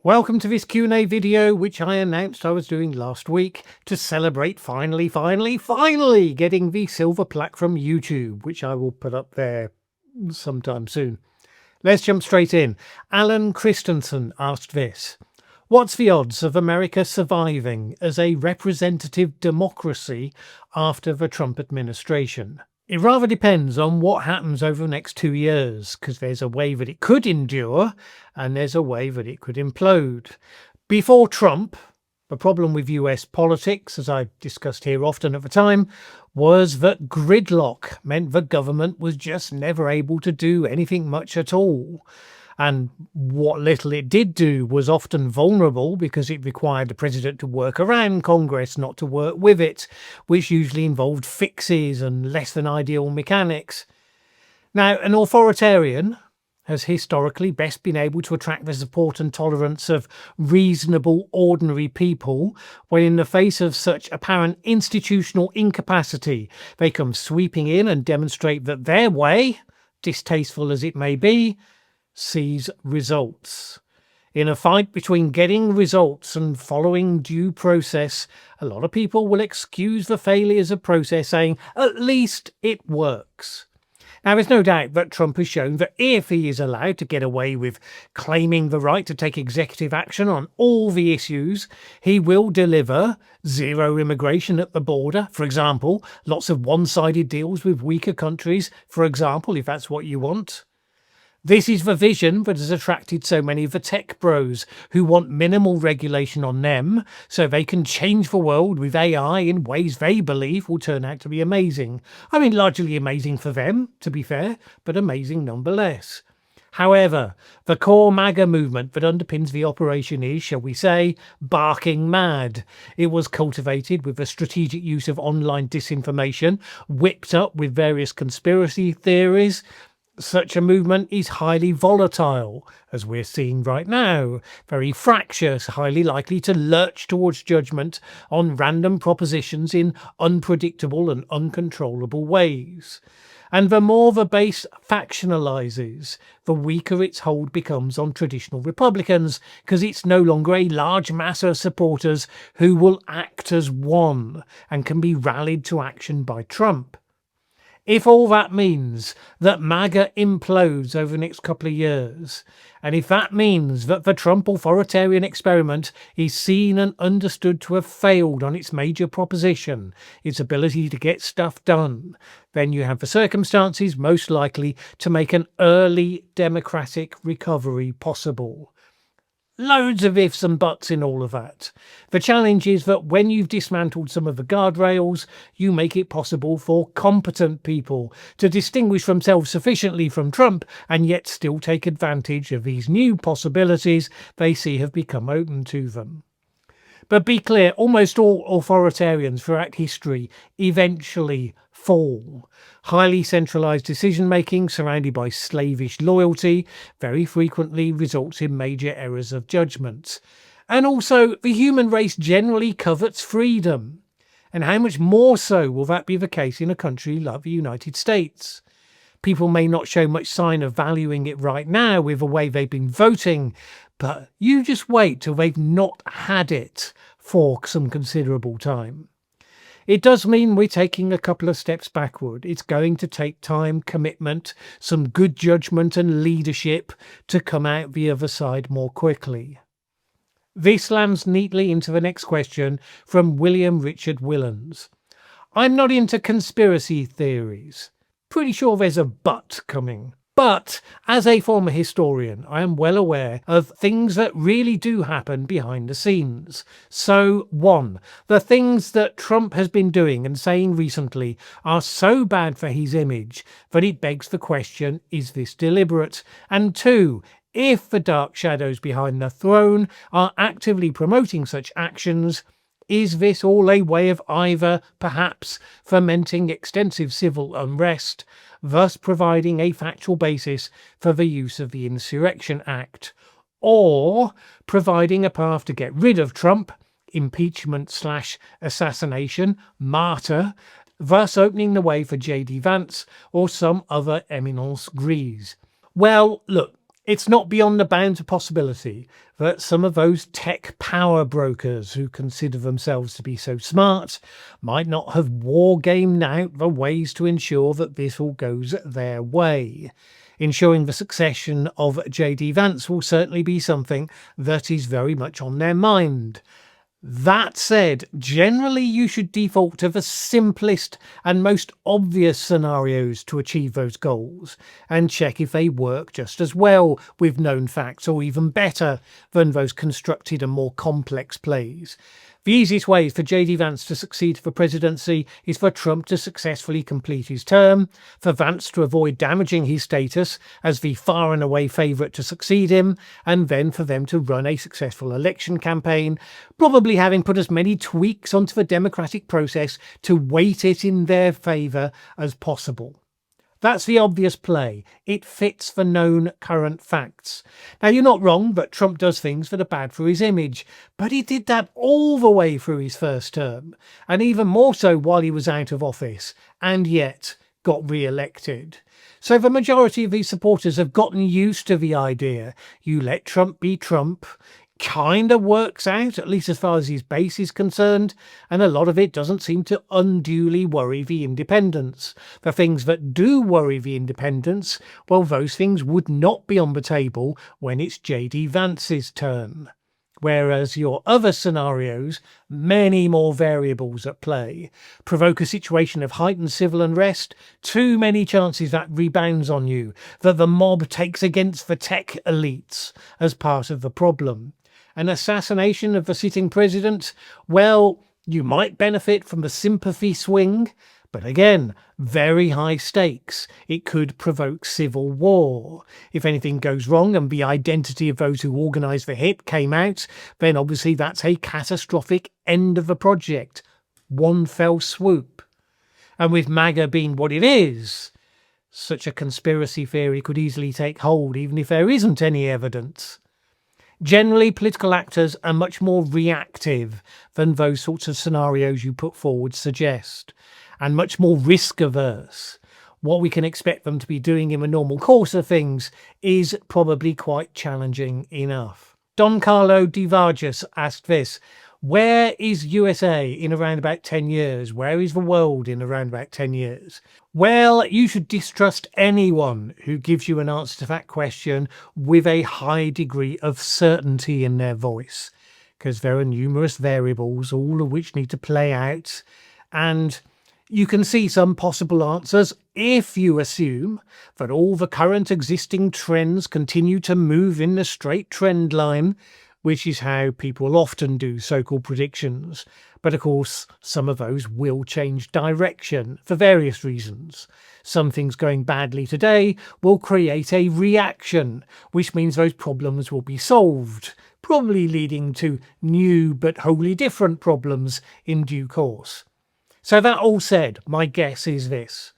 Welcome to this Q&A video, which I announced I was doing last week to celebrate finally getting the silver plaque from YouTube, which I will put up there sometime soon. Let's jump straight in. Alan Christensen asked this. What's the odds of America surviving as a representative democracy after the Trump administration? It rather depends on what happens over the next 2 years, because there's a way that it could endure and there's a way that it could implode. Before Trump, the problem with US politics, as I discussed here often at the time, was that gridlock meant the government was just never able to do anything much at all. And what little it did do was often vulnerable because it required the president to work around Congress, not to work with it, which usually involved fixes and less than ideal mechanics. Now, an authoritarian has historically best been able to attract the support and tolerance of reasonable, ordinary people when in the face of such apparent institutional incapacity, they come sweeping in and demonstrate that their way, distasteful as it may be, sees results. In a fight between getting results and following due process, a lot of people will excuse the failures of process, saying, at least it works. Now, there's no doubt that Trump has shown that if he is allowed to get away with claiming the right to take executive action on all the issues, he will deliver zero immigration at the border, for example, lots of one-sided deals with weaker countries, for example, if that's what you want. This is the vision that has attracted so many of the tech bros who want minimal regulation on them so they can change the world with AI in ways they believe will turn out to be amazing. I mean, largely amazing for them, to be fair, but amazing nonetheless. However, the core MAGA movement that underpins the operation is, shall we say, barking mad. It was cultivated with the strategic use of online disinformation, whipped up with various conspiracy theories. Such a movement is highly volatile, as we're seeing right now, very fractious, highly likely to lurch towards judgment on random propositions in unpredictable and uncontrollable ways. And the more the base factionalizes, the weaker its hold becomes on traditional Republicans, because it's no longer a large mass of supporters who will act as one and can be rallied to action by Trump. If all that means that MAGA implodes over the next couple of years, and if that means that the Trump authoritarian experiment is seen and understood to have failed on its major proposition, its ability to get stuff done, then you have the circumstances most likely to make an early democratic recovery possible. Loads of ifs and buts in all of that. The challenge is that when you've dismantled some of the guardrails, you make it possible for competent people to distinguish themselves sufficiently from Trump and yet still take advantage of these new possibilities they see have become open to them. But be clear, almost all authoritarians throughout history eventually fall. Highly centralized decision-making surrounded by slavish loyalty very frequently results in major errors of judgment. And also, the human race generally covets freedom. And how much more so will that be the case in a country like the United States? People may not show much sign of valuing it right now with the way they've been voting, but you just wait till they've not had it for some considerable time. It does mean we're taking a couple of steps backward. It's going to take time, commitment, some good judgment and leadership to come out the other side more quickly. This lands neatly into the next question from William Richard Willans. I'm not into conspiracy theories. Pretty sure there's a but coming. But as a former historian, I am well aware of things that really do happen behind the scenes. So, 1. The things that Trump has been doing and saying recently are so bad for his image that it begs the question, is this deliberate? And 2. If the dark shadows behind the throne are actively promoting such actions, is this all a way of either, perhaps, fomenting extensive civil unrest, thus providing a factual basis for the use of the Insurrection Act, or providing a path to get rid of Trump, impeachment/assassination, martyr, thus opening the way for J.D. Vance or some other eminence grise? Well, look, It's not beyond the bounds of possibility that some of those tech power brokers who consider themselves to be so smart might not have war-gamed out the ways to ensure that this all goes their way. Ensuring the succession of J.D. Vance will certainly be something that is very much on their mind. That said, generally you should default to the simplest and most obvious scenarios to achieve those goals, and check if they work just as well with known facts, or even better than those constructed and more complex plays. The easiest way for J.D. Vance to succeed for presidency is for Trump to successfully complete his term, for Vance to avoid damaging his status as the far and away favourite to succeed him, and then for them to run a successful election campaign, probably having put as many tweaks onto the democratic process to weight it in their favour as possible. That's the obvious play. It fits the known current facts. Now, you're not wrong that Trump does things that are bad for his image, but he did that all the way through his first term, and even more so while he was out of office, and yet got re-elected. So the majority of his supporters have gotten used to the idea you let Trump be Trump. Kind of works out, at least as far as his base is concerned, and a lot of it doesn't seem to unduly worry the independents. The things that do worry the independents, well, those things would not be on the table when it's J.D. Vance's turn. Whereas your other scenarios, many more variables at play, provoke a situation of heightened civil unrest, too many chances that rebounds on you, that the mob takes against the tech elites as part of the problem. An assassination of the sitting president, well, you might benefit from the sympathy swing, but again, very high stakes. It could provoke civil war. If anything goes wrong and the identity of those who organised the hit came out, then obviously that's a catastrophic end of the project. One fell swoop. And with MAGA being what it is, such a conspiracy theory could easily take hold even if there isn't any evidence. Generally, political actors are much more reactive than those sorts of scenarios you put forward suggest, and much more risk-averse. What we can expect them to be doing in the normal course of things is probably quite challenging enough. Don Carlo Di Vargas asked this: where is USA in around about 10 years? Where is the world in around about 10 years? Well, you should distrust anyone who gives you an answer to that question with a high degree of certainty in their voice, because there are numerous variables, all of which need to play out, and you can see some possible answers if you assume that all the current existing trends continue to move in the straight trend line, which is how people often do so-called predictions. But of course, some of those will change direction for various reasons. Some things going badly today will create a reaction, which means those problems will be solved, probably leading to new but wholly different problems in due course. So that all said, my guess is this: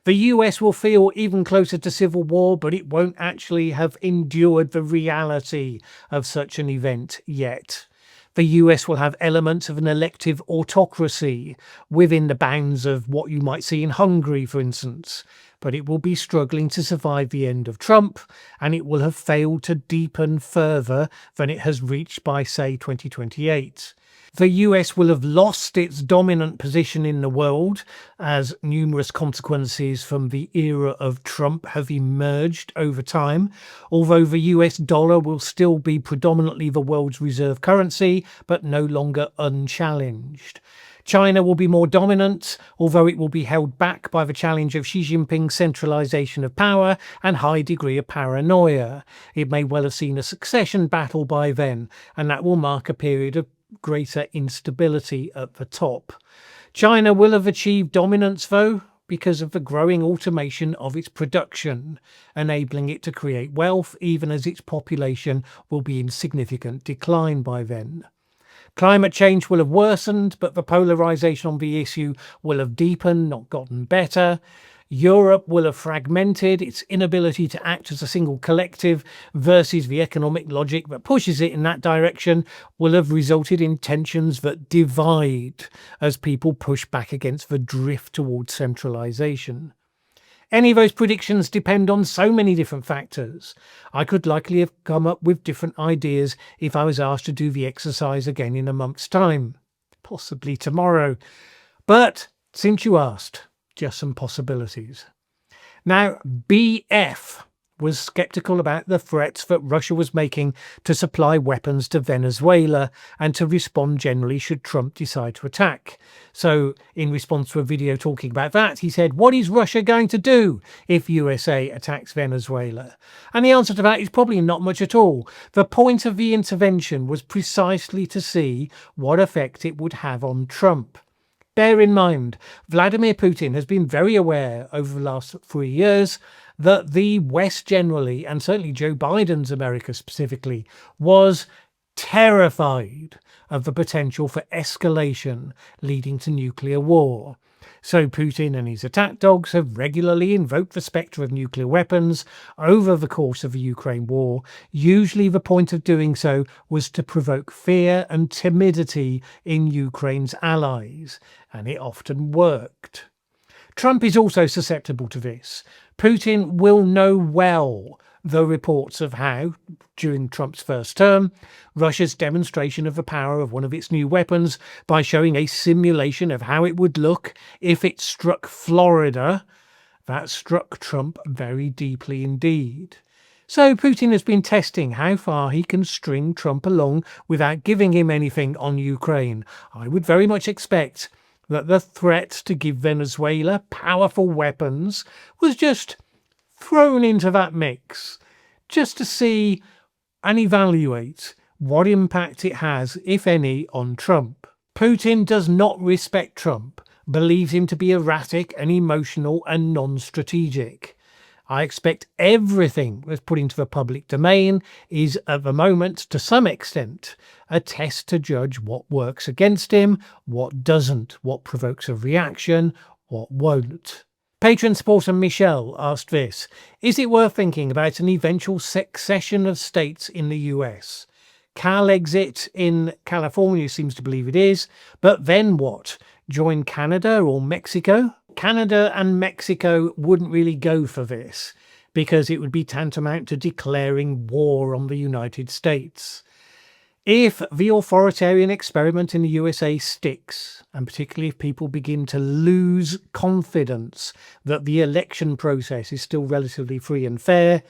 the US will feel even closer to civil war, but it won't actually have endured the reality of such an event yet. The US will have elements of an elective autocracy within the bounds of what you might see in Hungary, for instance, but it will be struggling to survive the end of Trump, and it will have failed to deepen further than it has reached by, say, 2028. The US will have lost its dominant position in the world as numerous consequences from the era of Trump have emerged over time, although the US dollar will still be predominantly the world's reserve currency, but no longer unchallenged. China will be more dominant, although it will be held back by the challenge of Xi Jinping's centralization of power and high degree of paranoia. It may well have seen a succession battle by then, and that will mark a period of greater instability at the top. China will have achieved dominance, though, because of the growing automation of its production, enabling it to create wealth even as its population will be in significant decline by then. Climate change will have worsened, but the polarization on the issue will have deepened, not gotten better. Europe will have fragmented. Its inability to act as a single collective versus the economic logic that pushes it in that direction will have resulted in tensions that divide as people push back against the drift towards centralization. Any of those predictions depend on so many different factors. I could likely have come up with different ideas if I was asked to do the exercise again in a month's time. Possibly tomorrow. But since you asked, just some possibilities. Now, BF was skeptical about the threats that Russia was making to supply weapons to Venezuela and to respond generally should Trump decide to attack. So, in response to a video talking about that, he said, "What is Russia going to do if USA attacks Venezuela?" And the answer to that is probably not much at all. The point of the intervention was precisely to see what effect it would have on Trump. Bear in mind, Vladimir Putin has been very aware over the last 3 years that the West generally, and certainly Joe Biden's America specifically, was terrified of the potential for escalation leading to nuclear war. So Putin and his attack dogs have regularly invoked the spectre of nuclear weapons over the course of the Ukraine war. Usually the point of doing so was to provoke fear and timidity in Ukraine's allies, and it often worked. Trump is also susceptible to this. Putin will know well the reports of how, during Trump's first term, Russia's demonstration of the power of one of its new weapons by showing a simulation of how it would look if it struck Florida, that struck Trump very deeply indeed. So Putin has been testing how far he can string Trump along without giving him anything on Ukraine. I would very much expect that the threat to give Venezuela powerful weapons was just thrown into that mix, just to see and evaluate what impact it has, if any, on Trump. Putin does not respect Trump, believes him to be erratic and emotional and non-strategic. I expect everything that's put into the public domain is, at the moment, to some extent, a test to judge what works against him, what doesn't, what provokes a reaction, what won't. Patron supporter Michelle asked this: is it worth thinking about an eventual succession of states in the US? Cal exit in California seems to believe it is, but then what? Join Canada or Mexico? Canada and Mexico wouldn't really go for this, because it would be tantamount to declaring war on the United States. If the authoritarian experiment in the USA sticks, and particularly if people begin to lose confidence that the election process is still relatively free and fair,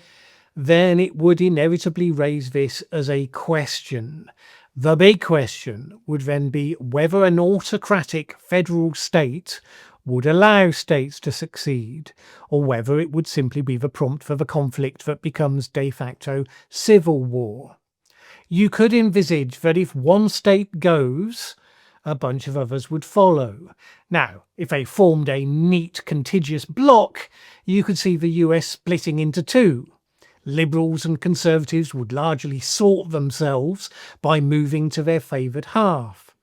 then it would inevitably raise this as a question. The big question would then be whether an autocratic federal state would allow states to succeed, or whether it would simply be the prompt for the conflict that becomes de facto civil war. You could envisage that if one state goes, a bunch of others would follow. Now, if they formed a neat contiguous bloc, you could see the US splitting into two. Liberals and Conservatives would largely sort themselves by moving to their favoured half.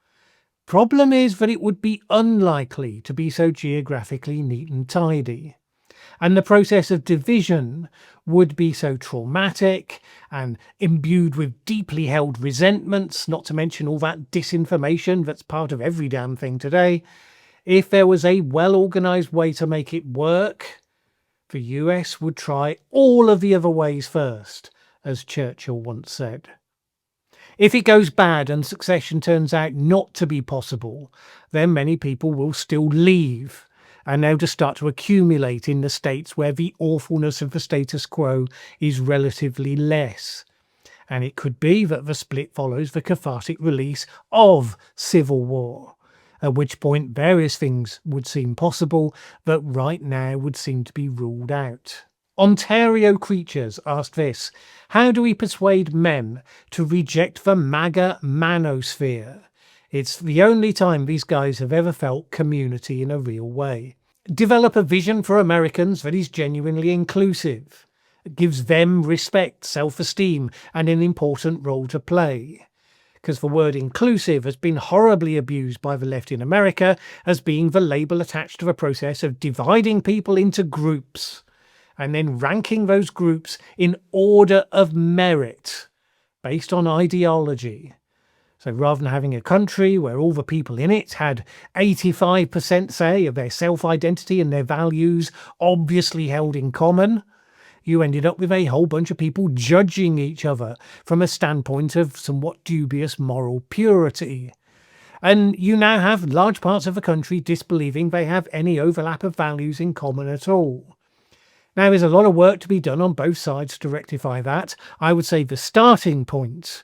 Problem is that it would be unlikely to be so geographically neat and tidy. And the process of division would be so traumatic and imbued with deeply held resentments, not to mention all that disinformation that's part of every damn thing today. If there was a well-organised way to make it work, the US would try all of the other ways first, as Churchill once said. If it goes bad and succession turns out not to be possible, then many people will still leave, and they'll just start to accumulate in the states where the awfulness of the status quo is relatively less. And it could be that the split follows the cathartic release of civil war, at which point various things would seem possible that right now would seem to be ruled out. Ontario Creatures asked this: how do we persuade men to reject the MAGA manosphere? It's the only time these guys have ever felt community in a real way. Develop a vision for Americans that is genuinely inclusive. It gives them respect, self-esteem, and an important role to play. Because the word inclusive has been horribly abused by the left in America as being the label attached to the process of dividing people into groups and then ranking those groups in order of merit based on ideology. So rather than having a country where all the people in it had 85%, say, of their self-identity and their values obviously held in common, you ended up with a whole bunch of people judging each other from a standpoint of somewhat dubious moral purity. And you now have large parts of the country disbelieving they have any overlap of values in common at all. Now, there's a lot of work to be done on both sides to rectify that. I would say the starting point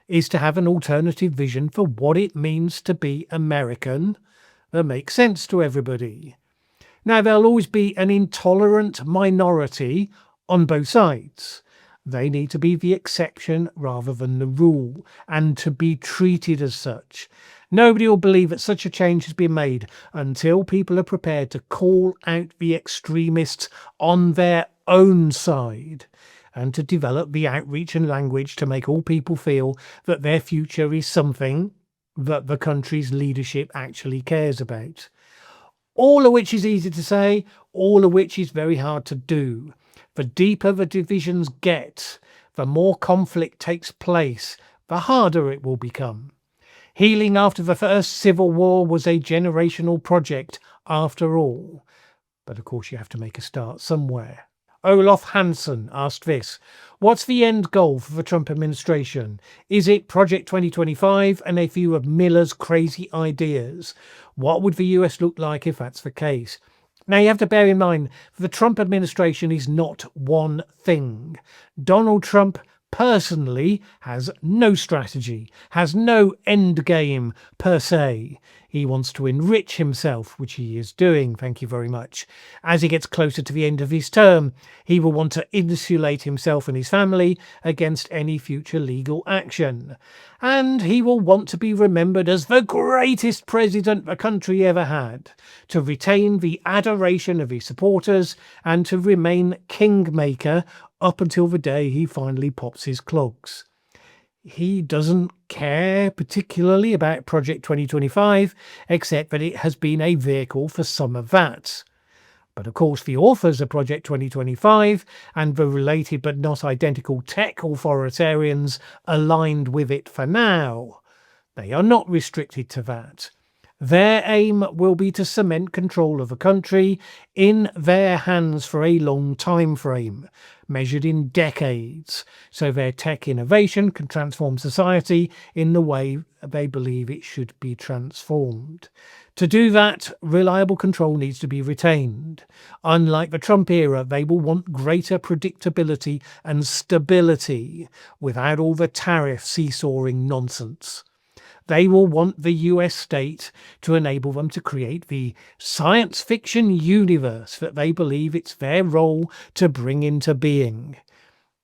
is to have an alternative vision for what it means to be American that makes sense to everybody. Now, there'll always be an intolerant minority on both sides. They need to be the exception rather than the rule, and to be treated as such. Nobody will believe that such a change has been made until people are prepared to call out the extremists on their own side, and to develop the outreach and language to make all people feel that their future is something that the country's leadership actually cares about. All of which is easy to say, all of which is very hard to do. The deeper the divisions get, the more conflict takes place, the harder it will become. Healing after the first civil war was a generational project after all. But of course you have to make a start somewhere. Olaf Hansen asked this: what's the end goal for the Trump administration? Is it Project 2025 and a few of Miller's crazy ideas? What would the US look like if that's the case? Now, you have to bear in mind, the Trump administration is not one thing. Donald Trump personally has no strategy, has no end game per se. He wants to enrich himself, which he is doing, thank you very much. As he gets closer to the end of his term, he will want to insulate himself and his family against any future legal action. And he will want to be remembered as the greatest president the country ever had, to retain the adoration of his supporters and to remain kingmaker up until the day he finally pops his clogs. He doesn't care particularly about Project 2025, except that it has been a vehicle for some of that. But of course, the authors of Project 2025 and the related but not identical tech authoritarians aligned with it for now, they are not restricted to that. Their aim will be to cement control of the country in their hands for a long time frame, measured in decades, so their tech innovation can transform society in the way they believe it should be transformed. To do that, reliable control needs to be retained. Unlike the Trump era, they will want greater predictability and stability without all the tariff seesawing nonsense. They will want the US state to enable them to create the science fiction universe that they believe it's their role to bring into being.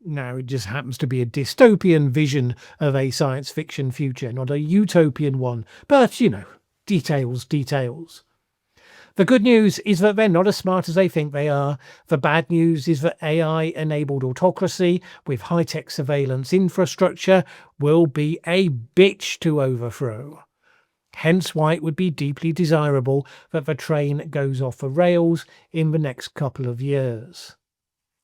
Now, it just happens to be a dystopian vision of a science fiction future, not a utopian one, but, details. The good news is that they're not as smart as they think they are. The bad news is that AI-enabled autocracy with high-tech surveillance infrastructure will be a bitch to overthrow. Hence why it would be deeply desirable that the train goes off the rails in the next couple of years.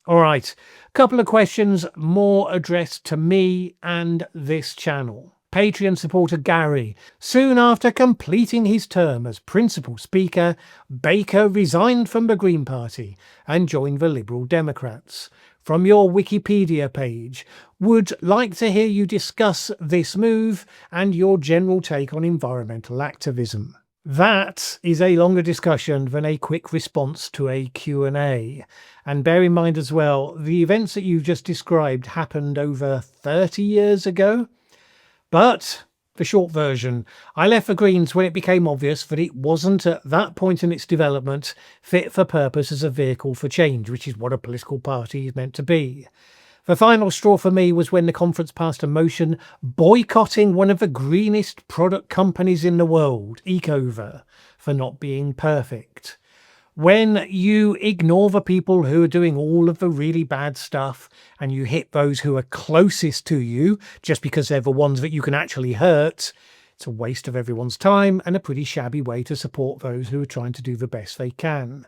All right, couple of questions more addressed to me and this channel. Patreon supporter Gary: soon after completing his term as principal speaker, Baker resigned from the Green Party and joined the Liberal Democrats. From your Wikipedia page, would like to hear you discuss this move and your general take on environmental activism. That is a longer discussion than a quick response to a Q&A. And bear in mind as well, the events that you've just described happened over 30 years ago. But the short version, I left the Greens when it became obvious that it wasn't at that point in its development fit for purpose as a vehicle for change, which is what a political party is meant to be. The final straw for me was when the conference passed a motion boycotting one of the greenest product companies in the world, Ecover, for not being perfect. When you ignore the people who are doing all of the really bad stuff and you hit those who are closest to you just because they're the ones that you can actually hurt, it's a waste of everyone's time and a pretty shabby way to support those who are trying to do the best they can.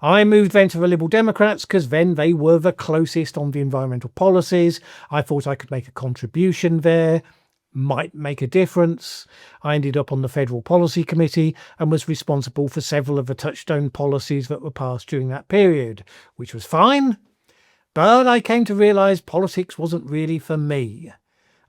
I moved then to the Liberal Democrats because then they were the closest on the environmental policies. I thought I could make a contribution there. might make a difference. I ended up on the Federal Policy Committee and was responsible for several of the touchstone policies that were passed during that period, which was fine. But I came to realise politics wasn't really for me.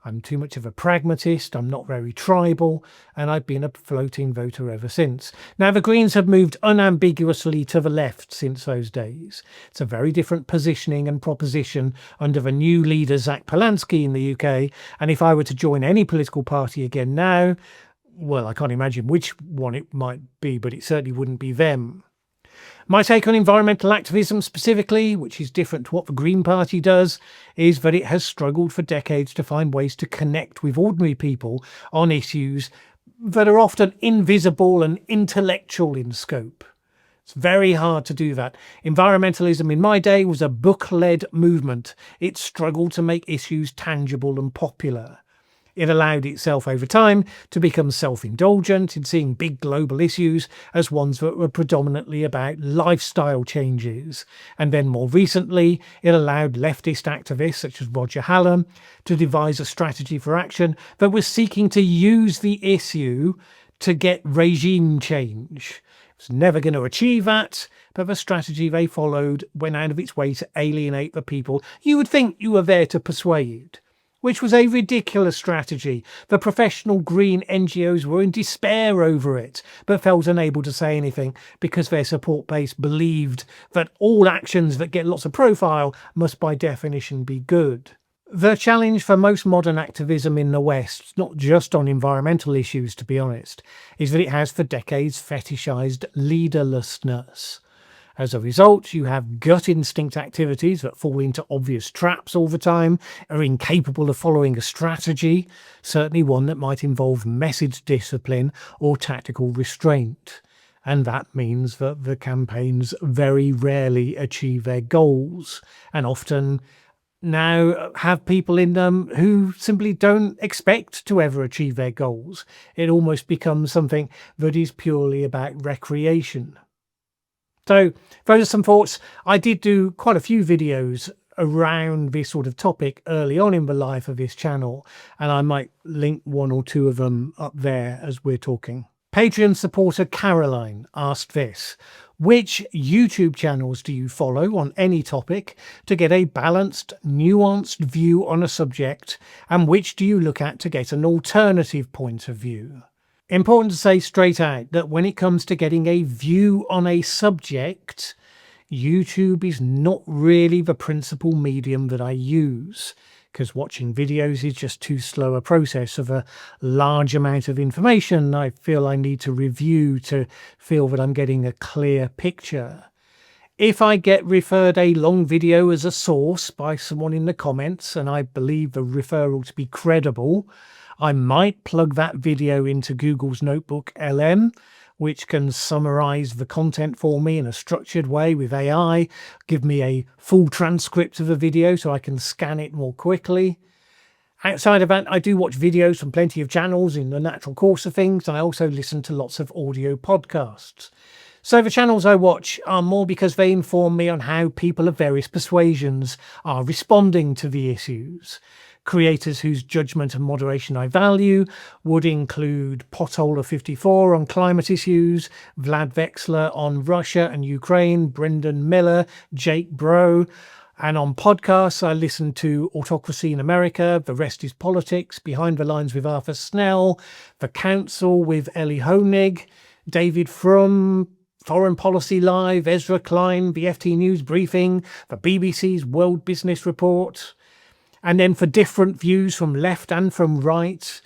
I'm too much of a pragmatist, I'm not very tribal, and I've been a floating voter ever since. Now, the Greens have moved unambiguously to the left since those days. It's a very different positioning and proposition under the new leader, Zach Polanski, in the UK, and if I were to join any political party again now, well, I can't imagine which one it might be, but it certainly wouldn't be them. My take on environmental activism specifically, which is different to what the Green Party does, is that it has struggled for decades to find ways to connect with ordinary people on issues that are often invisible and intellectual in scope. It's very hard to do that. Environmentalism in my day was a book-led movement. It struggled to make issues tangible and popular. It allowed itself over time to become self-indulgent in seeing big global issues as ones that were predominantly about lifestyle changes. And then more recently, it allowed leftist activists such as Roger Hallam to devise a strategy for action that was seeking to use the issue to get regime change. It was never going to achieve that, but the strategy they followed went out of its way to alienate the people you would think you were there to persuade, which was a ridiculous strategy. The professional green NGOs were in despair over it, but felt unable to say anything because their support base believed that all actions that get lots of profile must by definition be good. The challenge for most modern activism in the West, not just on environmental issues to be honest, is that it has for decades fetishized leaderlessness. As a result, you have gut instinct activities that fall into obvious traps all the time, are incapable of following a strategy, certainly one that might involve message discipline or tactical restraint. And that means that the campaigns very rarely achieve their goals, and often now have people in them who simply don't expect to ever achieve their goals. It almost becomes something that is purely about recreation. So those are some thoughts. I did do quite a few videos around this sort of topic early on in the life of this channel, and I might link one or two of them up there as we're talking. Patreon supporter Caroline asked this: which YouTube channels do you follow on any topic to get a balanced, nuanced view on a subject, and which do you look at to get an alternative point of view? Important to say straight out that when it comes to getting a view on a subject, YouTube is not really the principal medium that I use, because watching videos is just too slow a process of a large amount of information I feel I need to review to feel that I'm getting a clear picture. If I get referred a long video as a source by someone in the comments and I believe the referral to be credible, I might plug that video into Google's Notebook LM, which can summarize the content for me in a structured way with AI, give me a full transcript of the video so I can scan it more quickly. Outside of that, I do watch videos from plenty of channels in the natural course of things, and I also listen to lots of audio podcasts. So the channels I watch are more because they inform me on how people of various persuasions are responding to the issues. Creators whose judgment and moderation I value would include Potholer54 on climate issues, Vlad Vexler on Russia and Ukraine, Brendan Miller, Jake Bro. And on podcasts, I listen to Autocracy in America, The Rest is Politics, Behind the Lines with Arthur Snell, The Council with Ellie Honig, David Frum, Foreign Policy Live, Ezra Klein, the FT News Briefing, the BBC's World Business Report. And then for different views from left and from right,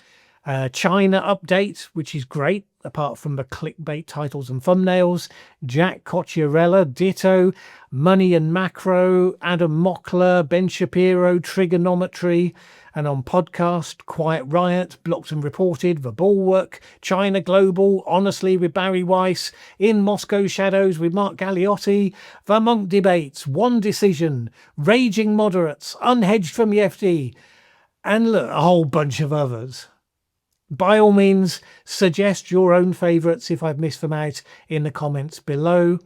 China Update, which is great, apart from the clickbait titles and thumbnails, Jack Cocchiarella, ditto, Money and Macro, Adam Mockler, Ben Shapiro, Trigonometry, and on podcast, Quiet Riot, Blocked and Reported, The Bulwark, China Global, Honestly with Barry Weiss, In Moscow Shadows with Mark Galliotti, The Monk Debates, One Decision, Raging Moderates, Unhedged from the FD, and look, a whole bunch of others. By all means, suggest your own favourites if I've missed them out in the comments below.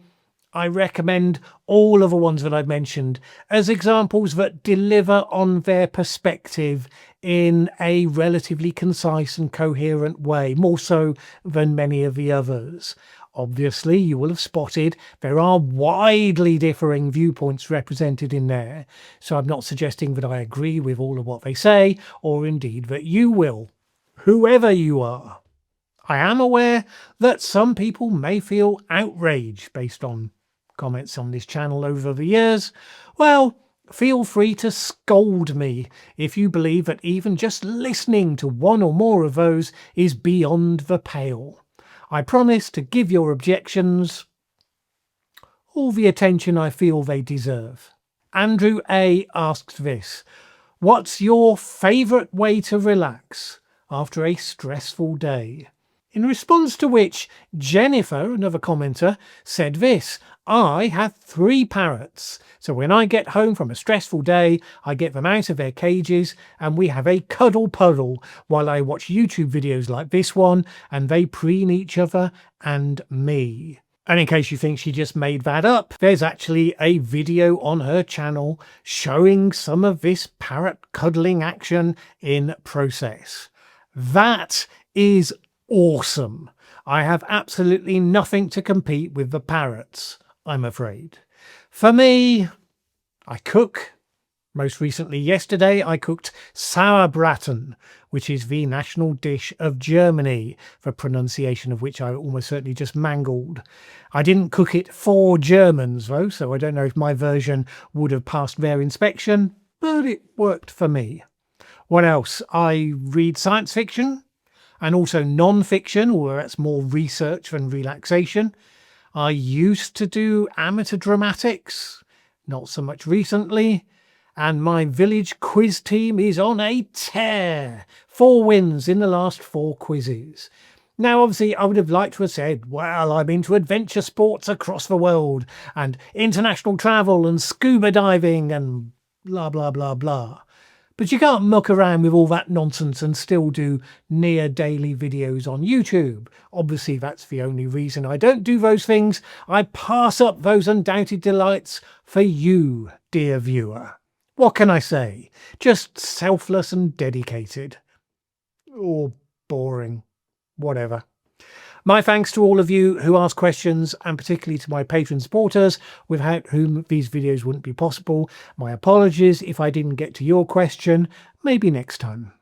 I recommend all of the ones that I've mentioned as examples that deliver on their perspective in a relatively concise and coherent way, more so than many of the others. Obviously, you will have spotted there are widely differing viewpoints represented in there, so I'm not suggesting that I agree with all of what they say, or indeed that you will, whoever you are. I am aware that some people may feel outraged based on comments on this channel over the years. Well, feel free to scold me if you believe that even just listening to one or more of those is beyond the pale. I promise to give your objections all the attention I feel they deserve. Andrew A. asks this: what's your favourite way to relax after a stressful day? In response to which, Jennifer, another commenter, said this: I have 3 parrots, so when I get home from a stressful day, I get them out of their cages and we have a cuddle puddle while I watch YouTube videos like this one, and they preen each other and me. And in case you think she just made that up, there's actually a video on her channel showing some of this parrot cuddling action in process. That is awesome. I have absolutely nothing to compete with the parrots, I'm afraid. For me, I cook. Most recently yesterday I cooked Sauerbraten, which is the national dish of Germany, the pronunciation of which I almost certainly just mangled. I didn't cook it for Germans though, so I don't know if my version would have passed their inspection, but it worked for me. What else? I read science fiction, and also non-fiction, where that's more research than relaxation. I used to do amateur dramatics, not so much recently, and my village quiz team is on a tear. 4 wins in the last 4 quizzes. Now, obviously, I would have liked to have said, well, I'm into adventure sports across the world, and international travel, and scuba diving, and blah, blah, blah, blah. But you can't muck around with all that nonsense and still do near daily videos on YouTube. Obviously, that's the only reason I don't do those things. I pass up those undoubted delights for you, dear viewer. What can I say? Just selfless and dedicated. Or boring. Whatever. My thanks to all of you who ask questions, and particularly to my Patreon supporters, without whom these videos wouldn't be possible. My apologies if I didn't get to your question. Maybe next time.